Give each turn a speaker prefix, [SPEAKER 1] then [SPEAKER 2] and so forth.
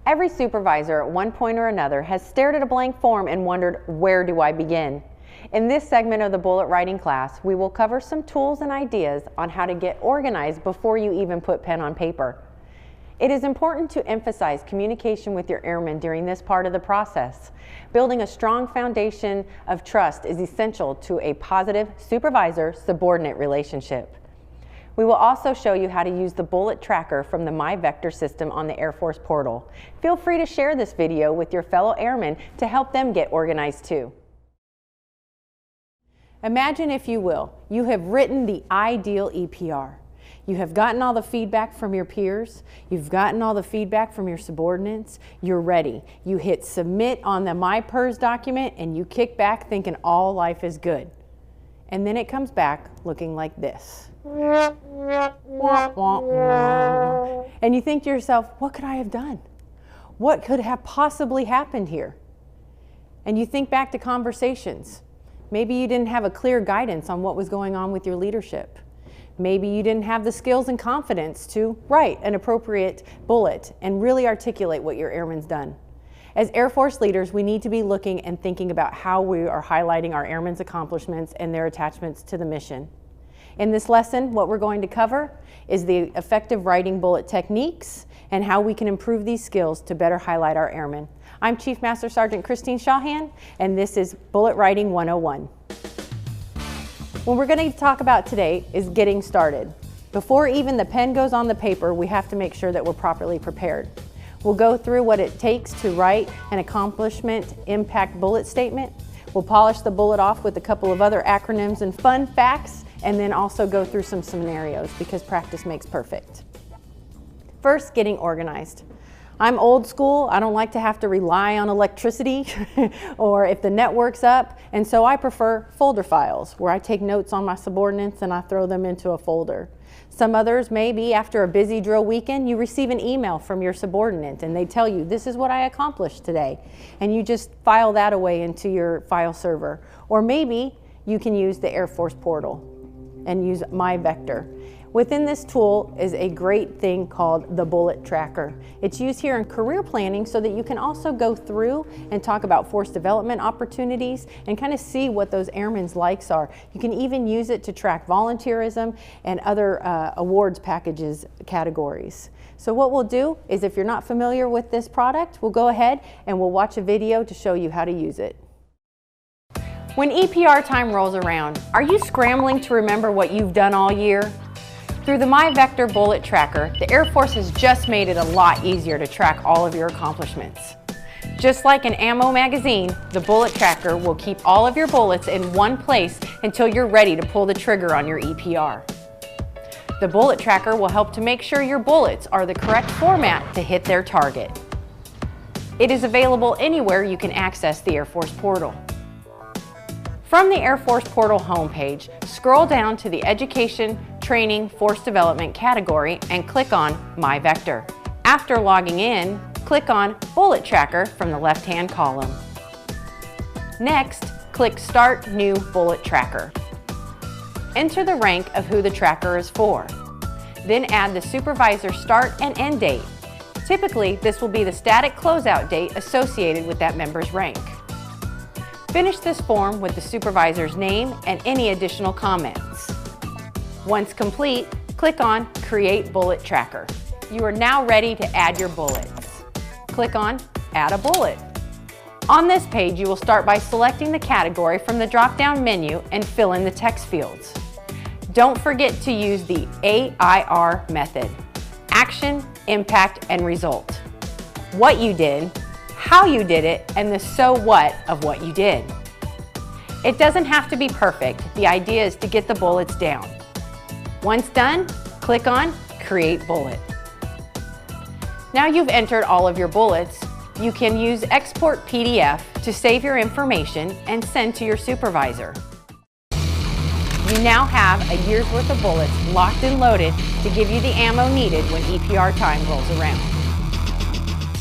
[SPEAKER 1] Every supervisor at one point or another has stared at a blank form and wondered, where do I begin? In this segment of the bullet writing class, we will cover some tools and ideas on how to get organized before you even put pen on paper. It is important to emphasize communication with your airmen during this part of the process. Building a strong foundation of trust is essential to a positive supervisor-subordinate relationship. We will also show you how to use the bullet tracker from the MyVector system on the Air Force portal. Feel free to share this video with your fellow airmen to help them get organized too. Imagine, if you will, you have written the ideal EPR. You have gotten all the feedback from your peers, you've gotten all the feedback from your subordinates, you're ready. You hit submit on the MyPERS document and you kick back thinking all life is good. And then it comes back looking like this. And you think to yourself, what could I have done? What could have possibly happened here? And you think back to conversations. Maybe you didn't have a clear guidance on what was going on with your leadership. Maybe you didn't have the skills and confidence to write an appropriate bullet and really articulate what your airman's done. As Air Force leaders, we need to be looking and thinking about how we are highlighting our airmen's accomplishments and their attachments to the mission. In this lesson, what we're going to cover is the effective writing bullet techniques and how we can improve these skills to better highlight our airmen. I'm Chief Master Sergeant Christine Shawhan, and this is Bullet Writing 101. What we're going to talk about today is getting started. Before even the pen goes on the paper, we have to make sure that we're properly prepared. We'll go through what it takes to write an accomplishment impact bullet statement. We'll polish the bullet off with a couple of other acronyms and fun facts, and then also go through some scenarios because practice makes perfect. First, getting organized. I'm old school. I don't like to have to rely on electricity or if the network's up, and so I prefer folder files where I take notes on my subordinates and I throw them into a folder. Some others, maybe after a busy drill weekend, you receive an email from your subordinate and they tell you, this is what I accomplished today, and you just file that away into your file server. Or maybe you can use the Air Force portal and use MyVector. Within this tool is a great thing called the bullet tracker. It's used here in career planning so that you can also go through and talk about force development opportunities and kind of see what those airmen's likes are. You can even use it to track volunteerism and other awards packages categories. So what we'll do is, if you're not familiar with this product, we'll go ahead and we'll watch a video to show you how to use it. When EPR time rolls around, are you scrambling to remember what you've done all year? Through the MyVector Bullet Tracker, the Air Force has just made it a lot easier to track all of your accomplishments. Just like an ammo magazine, the Bullet Tracker will keep all of your bullets in one place until you're ready to pull the trigger on your EPR. The Bullet Tracker will help to make sure your bullets are the correct format to hit their target. It is available anywhere you can access the Air Force portal. From the Air Force portal homepage, scroll down to the Education, Training, Force Development category and click on MyVector. After logging in, click on Bullet Tracker from the left-hand column. Next, click Start New Bullet Tracker. Enter the rank of who the tracker is for. Then add the supervisor's start and end date. Typically, this will be the static closeout date associated with that member's rank. Finish this form with the supervisor's name and any additional comments. Once complete, click on Create Bullet Tracker. You are now ready to add your bullets. Click on Add a Bullet. On this page, you will start by selecting the category from the drop-down menu and fill in the text fields. Don't forget to use the AIR method: Action, Impact, and Result. What you did, how you did it, and the so what of what you did. It doesn't have to be perfect. The idea is to get the bullets down. Once done, click on Create Bullet. Now you've entered all of your bullets, you can use Export PDF to save your information and send to your supervisor. You now have a year's worth of bullets locked and loaded to give you the ammo needed when EPR time rolls around.